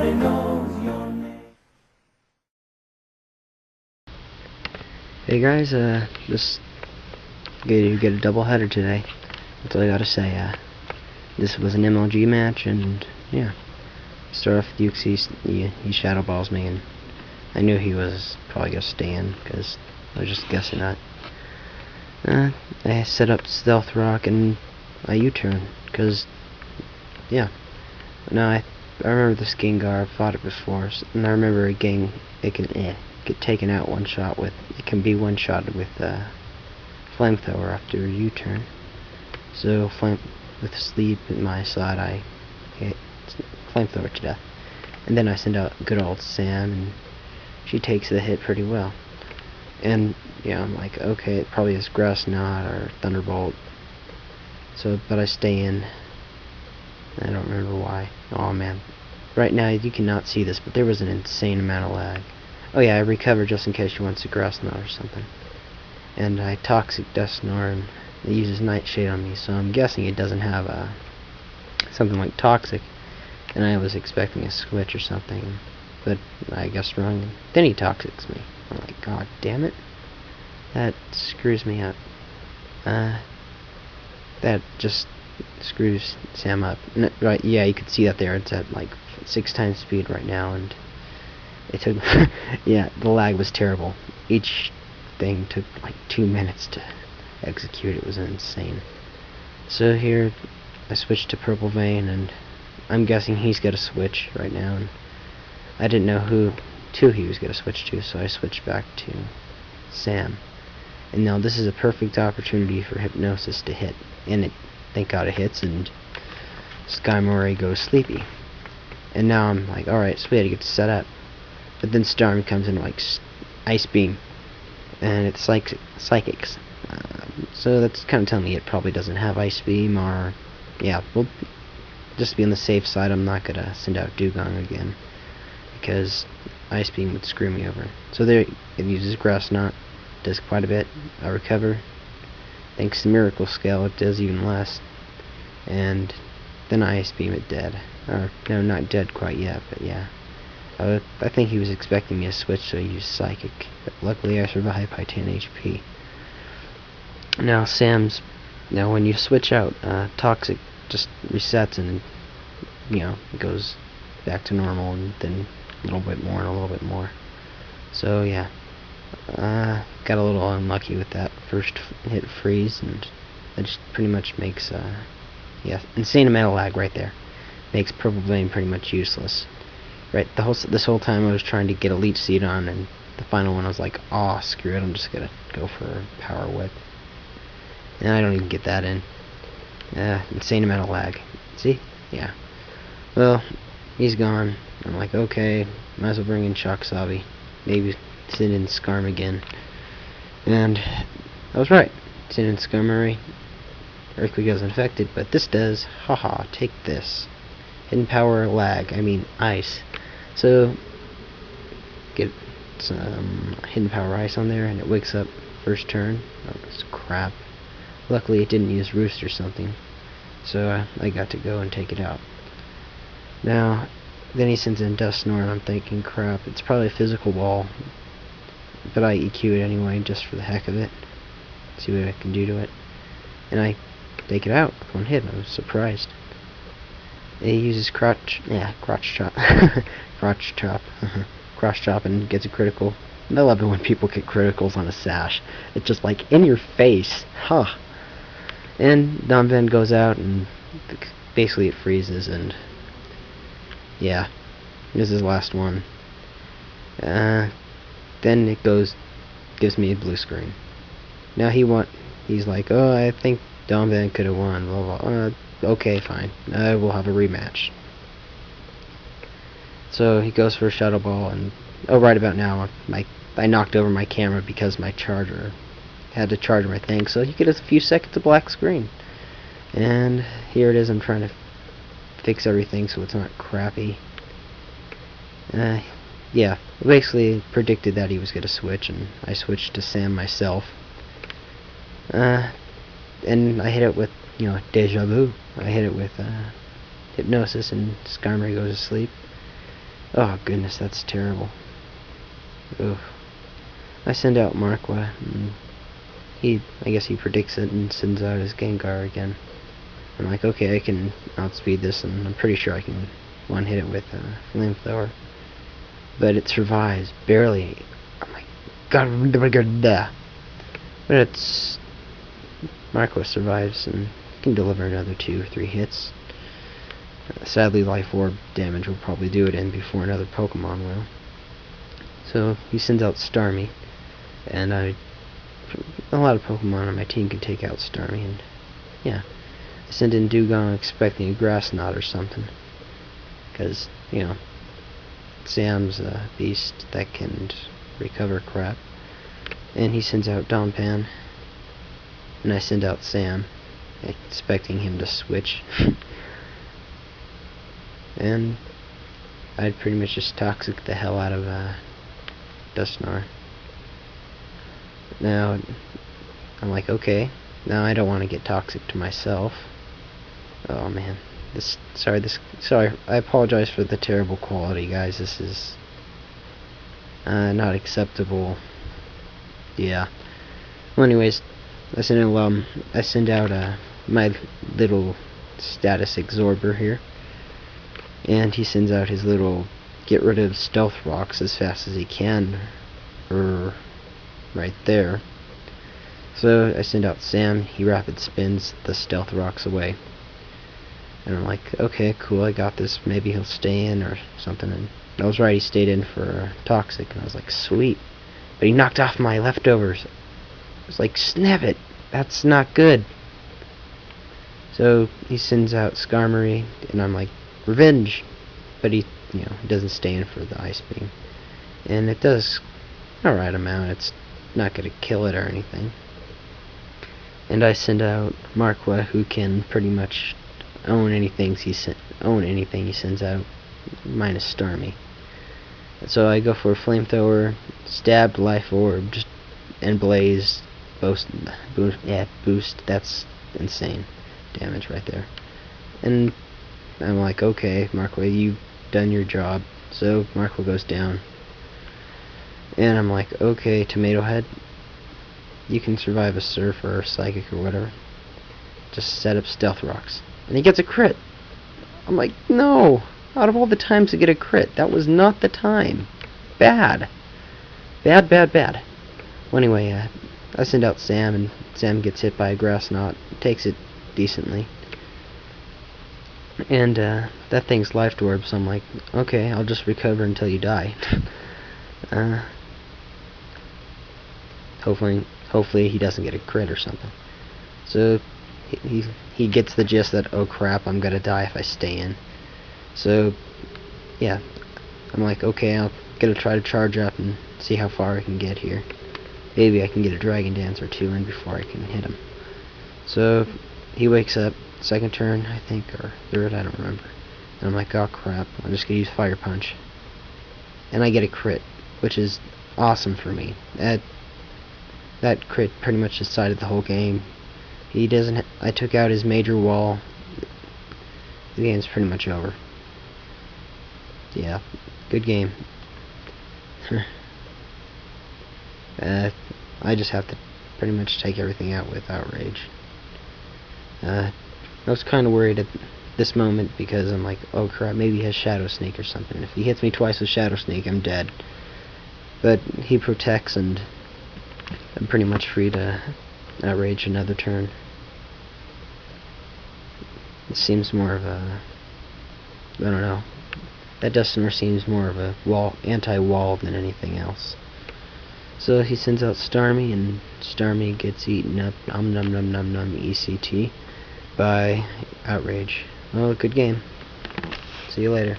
Nobody knows your name. Hey guys, just get a doubleheader today. That's all I gotta say. This was an MLG match, and yeah. Start off with Yuxi. He shadow balls me, and I knew he was probably gonna stay in because I was just guessing that. I set up stealth rock and I U-turn because yeah. No, I remember this Gengar. I've fought it before, and I remember it can get taken out one shot with. It can be one shot with flamethrower after a U-turn. So with sleep in my side, I hit flamethrower to death, and then I send out good old Sam, and she takes the hit pretty well. And yeah, I'm like, okay, it probably is Grass Knot or Thunderbolt. So, but I stay in. I don't remember why. Oh man, right now you cannot see this, but there was an insane amount of lag. Oh yeah, I recovered just in case she wants a Grass Knot or something. And I Toxic Dust Snore, and it uses Nightshade on me, so I'm guessing it doesn't have something like Toxic. And I was expecting a switch or something, but I guessed wrong. Then he Toxics me. I'm like, God damn it. That screws me up. That just screws Sam up. Right, yeah, you could see that there. It's at like 6 times speed right now, and it took yeah, the lag was terrible. Each thing took like 2 minutes to execute. It was insane. So here I switched to Purple Vein, and I'm guessing he's got a switch right now, and I didn't know who he was going to switch to, so I switched back to Sam. And now this is a perfect opportunity for Hypnosis to hit, and thank God it hits, and Sky Moray goes sleepy. And now I'm like, alright, sweet, I get to set up. But then Storm comes in like Ice Beam, and it's like Psychics. So that's kind of telling me it probably doesn't have Ice Beam, or yeah, well, just to be on the safe side, I'm not gonna send out Dugong again, because Ice Beam would screw me over. So there, it uses Grass Knot, does quite a bit. I recover. Thanks to Miracle Scale, it does even less. And then I Ice Beam it dead. Or, no, not dead quite yet, but yeah. I think he was expecting me to switch, so he used Psychic. But luckily I survived by 10 HP. Now now when you switch out, Toxic just resets and, you know, it goes back to normal, and then a little bit more and a little bit more. So yeah, got a little unlucky with that first hit freeze, and that just pretty much makes yeah, insane amount of lag right there. Makes Purple Vein pretty much useless. Right, this whole time I was trying to get a Leech Seed on, and the final one I was like, oh screw it, I'm just gonna go for a Power Whip. And I don't even get that in. Insane amount of lag. See? Yeah. Well, he's gone. I'm like, okay, might as well bring in Shoksabi. Maybe send in Skarm again. And I was right. Send in Skarmory. Earthquake doesn't affect it, but this does. Haha, take this. Hidden Power lag. I mean, ice. So, get some Hidden Power ice on there, and it wakes up first turn. Oh, it's crap. Luckily, it didn't use Roost or something. So, I got to go and take it out. Now, then he sends in Dust Snore, and I'm thinking, crap, it's probably a physical wall. But I EQ it anyway, just for the heck of it. See what I can do to it. And I take it out with one hit. I was surprised. He uses crotch chop. Crotch chop, and gets a critical. And I love it when people get criticals on a sash. It's just like, in your face. Huh. And Donphan goes out, and basically it freezes, and yeah, this is the last one. Then it gives me a blue screen. Now he's like, oh, I think Donphan could have won, blah blah. Okay, fine, we'll have a rematch. So he goes for a Shadow Ball, and oh, right about now, I knocked over my camera because my charger had to charge my thing, so you get a few seconds of black screen. And here it is. I'm trying to fix everything so it's not crappy. Yeah, basically predicted that he was going to switch, and I switched to Sam myself. And I hit it with, you know, Deja Vu. I hit it with Hypnosis, and Skarmory goes to sleep. Oh goodness, that's terrible. Oof. I send out Marqua, and I guess he predicts it and sends out his Gengar again. I'm like, okay, I can outspeed this, and I'm pretty sure I can one-hit it with a Flamethrower. But it survives, barely. Oh my god. But it's... Marqua survives and can deliver another 2 or 3 hits. Sadly, Life Orb damage will probably do it in before another Pokemon will. So he sends out Starmie, and a lot of Pokemon on my team can take out Starmie, and yeah. I send in Dugong expecting a Grass Knot or something, because, you know, Sam's a beast that can recover crap. And he sends out Dompan, and I send out Sam, expecting him to switch. And I'd pretty much just toxic the hell out of Dusknoir. Now, I'm like, okay, now I don't want to get toxic to myself. Oh man, sorry, I apologize for the terrible quality, guys. This is not acceptable. Yeah. Well, anyways, I send out my little status absorber here, and he sends out his little get rid of stealth rocks as fast as he can, right there. So I send out Sam. He rapid spins the stealth rocks away, and I'm like, okay, cool, I got this. Maybe he'll stay in or something. And I was right, he stayed in for toxic, and I was like, sweet. But he knocked off my leftovers. I was like, snap it, that's not good. So he sends out Skarmory, and I'm like, revenge. But he, you know, doesn't stay in for the Ice Beam, and it does alright amount. It's not gonna kill it or anything. And I send out Marqua, who can pretty much own anything he sends out, minus Starmie. So I go for a Flamethrower, Stabbed, Life Orb, and Blaze. Boost. That's insane damage right there. And I'm like, okay, Marqua, you've done your job. So Marqua goes down. And I'm like, okay, Tomato Head, you can survive a Surf or a Psychic or whatever. Just set up Stealth Rocks. And he gets a crit. I'm like, no! Out of all the times to get a crit, that was not the time. Bad. Bad. Well, anyway, I send out Sam, and Sam gets hit by a Grass Knot. Takes it decently. And that thing's Life Orb, so I'm like, okay, I'll just recover until you die. Hopefully he doesn't get a crit or something. So he gets the gist that, oh crap, I'm gonna die if I stay in. So yeah, I'm like, okay, I'm gonna try to charge up and see how far I can get here. Maybe I can get a Dragon Dance or 2 in before I can hit him. So he wakes up, second turn I think, or third, I don't remember. And I'm like, oh crap, I'm just gonna use Fire Punch. And I get a crit, which is awesome for me. That crit pretty much decided the whole game. I took out his major wall. The game's pretty much over. Yeah, good game. I just have to pretty much take everything out with Outrage. I was kind of worried at this moment because I'm like, oh crap, maybe he has Shadow Sneak or something. If he hits me twice with Shadow Sneak, I'm dead. But he protects, and I'm pretty much free to Outrage another turn. It seems more of a... I don't know. That Dusknoir seems more of a anti-wall than anything else. So he sends out Starmie, and Starmie gets eaten up, nom ECT, by Outrage. Well, good game. See you later.